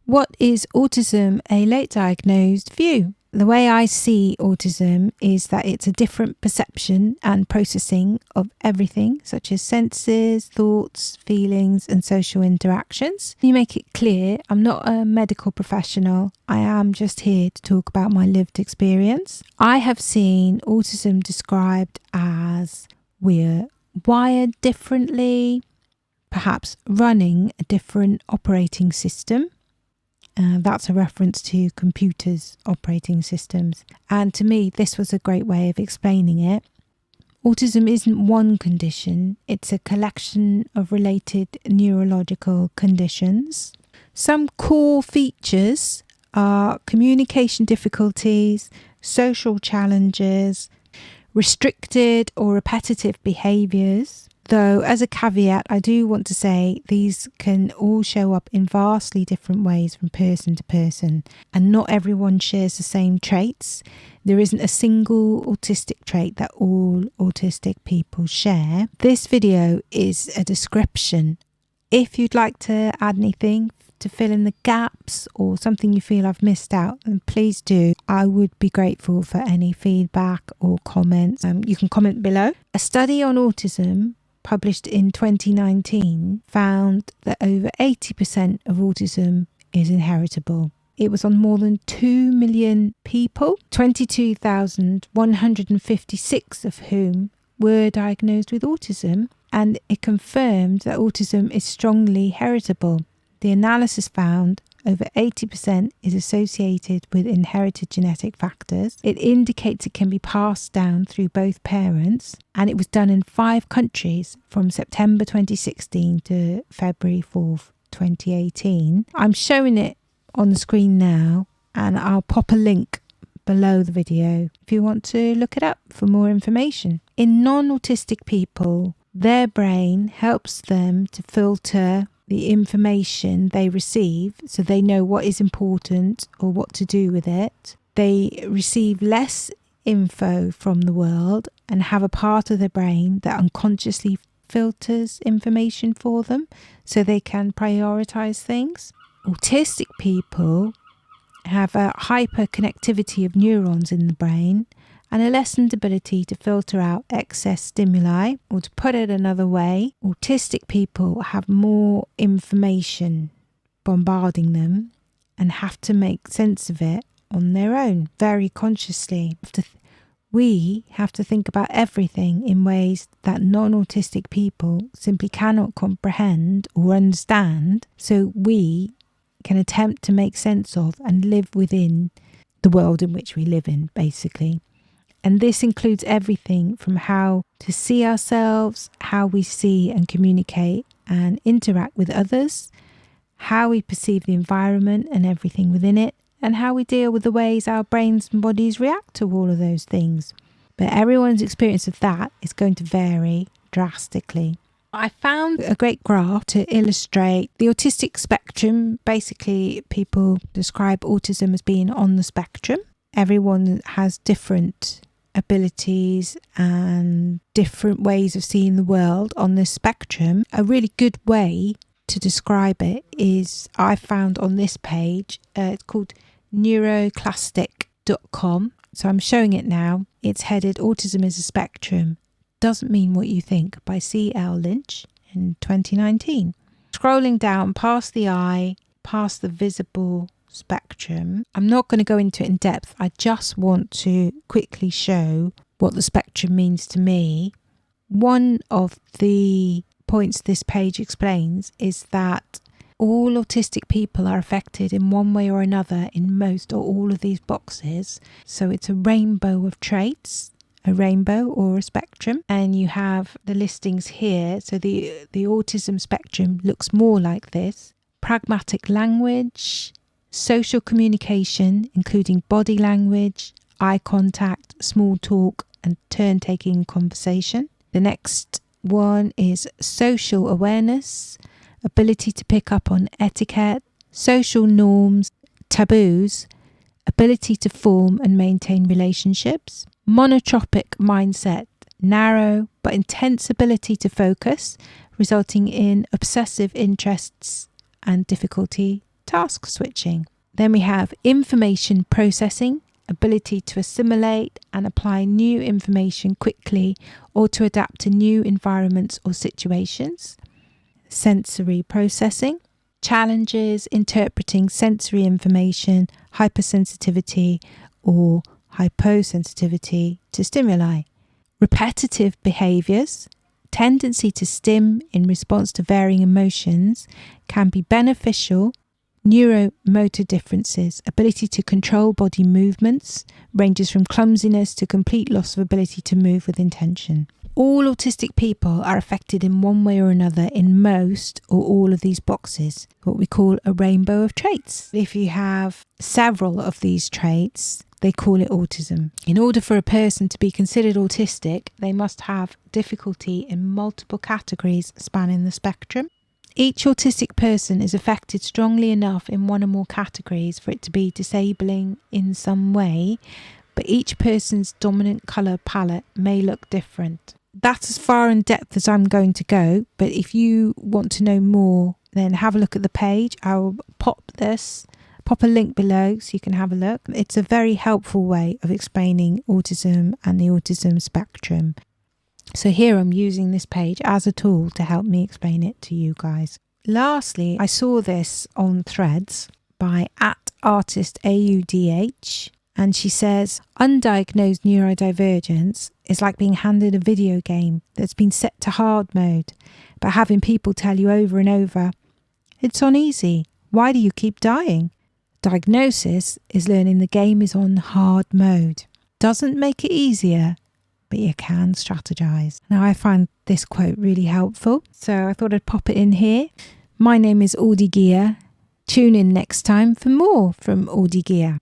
What is autism? A late diagnosed view. The way I see autism is that it's a different perception and processing of everything, such as senses, thoughts, feelings, and social interactions. You make it clear I'm not a medical professional. I am just here to talk about my lived experience. I have seen autism described as we're wired differently, perhaps running a different operating system. That's a reference to computers' operating systems. And to me, this was a great way of explaining it. Autism isn't one condition, it's a collection of related neurological conditions. Some core features are communication difficulties, social challenges, restricted or repetitive behaviours. Though, as a caveat, I do want to say these can all show up in vastly different ways from person to person, and not everyone shares the same traits. There isn't a single autistic trait that all autistic people share. This video is a description. If you'd like to add anything to fill in the gaps or something you feel I've missed out, then please do. I would be grateful for any feedback or comments. You can comment below. A study on autism published in 2019 found that over 80% of autism is inheritable. It was on more than 2 million people, 22,156 of whom were diagnosed with autism, and it confirmed that autism is strongly heritable. The analysis found over 80% is associated with inherited genetic factors. It indicates it can be passed down through both parents, and it was done in 5 countries from September 2016 to February 4th, 2018. I'm showing it on the screen now, and I'll pop a link below the video if you want to look it up for more information. In non-autistic people, their brain helps them to filter the information they receive so they know what is important or what to do with it. They receive less info from the world and have a part of their brain that unconsciously filters information for them so they can prioritize things. Autistic people have a hyperconnectivity of neurons in the brain and a lessened ability to filter out excess stimuli. Or to put it another way, autistic people have more information bombarding them and have to make sense of it on their own, very consciously. We have to think about everything in ways that non-autistic people simply cannot comprehend or understand, so we can attempt to make sense of and live within the world in which we live in, basically. And this includes everything from how to see ourselves, how we see and communicate and interact with others, how we perceive the environment and everything within it, and how we deal with the ways our brains and bodies react to all of those things. But everyone's experience of that is going to vary drastically. I found a great graph to illustrate the autistic spectrum. Basically, people describe autism as being on the spectrum. Everyone has different abilities and different ways of seeing the world on this spectrum. A really good way to describe it is, I found on this page, it's called neuroclastic.com. So I'm showing it now. It's headed Autism is a Spectrum. Doesn't Mean What You Think by C.L. Lynch in 2019. Scrolling down past the eye, past the visible spectrum. I'm not going to go into it in depth. I just want to quickly show what the spectrum means to me. One of the points this page explains is that all autistic people are affected in one way or another in most or all of these boxes. So it's a rainbow of traits, a rainbow or a spectrum, and you have the listings here. So the autism spectrum looks more like this: pragmatic language, social communication, including body language, eye contact, small talk, and turn-taking conversation. The next one is social awareness, ability to pick up on etiquette, social norms, taboos, ability to form and maintain relationships. Monotropic mindset, narrow but intense ability to focus, resulting in obsessive interests and difficulty task switching. Then we have information processing, ability to assimilate and apply new information quickly or to adapt to new environments or situations. Sensory processing, challenges interpreting sensory information, hypersensitivity or hyposensitivity to stimuli. Repetitive behaviours, tendency to stim in response to varying emotions can be beneficial. Neuromotor differences, ability to control body movements, ranges from clumsiness to complete loss of ability to move with intention. All autistic people are affected in one way or another in most or all of these boxes, what we call a rainbow of traits. If you have several of these traits, they call it autism. In order for a person to be considered autistic, they must have difficulty in multiple categories spanning the spectrum. Each autistic person is affected strongly enough in one or more categories for it to be disabling in some way, but each person's dominant colour palette may look different. That's as far in depth as I'm going to go, but if you want to know more, then have a look at the page. I'll pop a link below so you can have a look. It's a very helpful way of explaining autism and the autism spectrum. So here I'm using this page as a tool to help me explain it to you guys. Lastly, I saw this on Threads by @artist_AUDH, and she says, undiagnosed neurodivergence is like being handed a video game that's been set to hard mode, but having people tell you over and over, it's on easy, why do you keep dying? Diagnosis is learning the game is on hard mode. Doesn't make it easier, but you can strategize. Now, I find this quote really helpful, so I thought I'd pop it in here. My name is Audi Gia. Tune in next time for more from Audi Gia.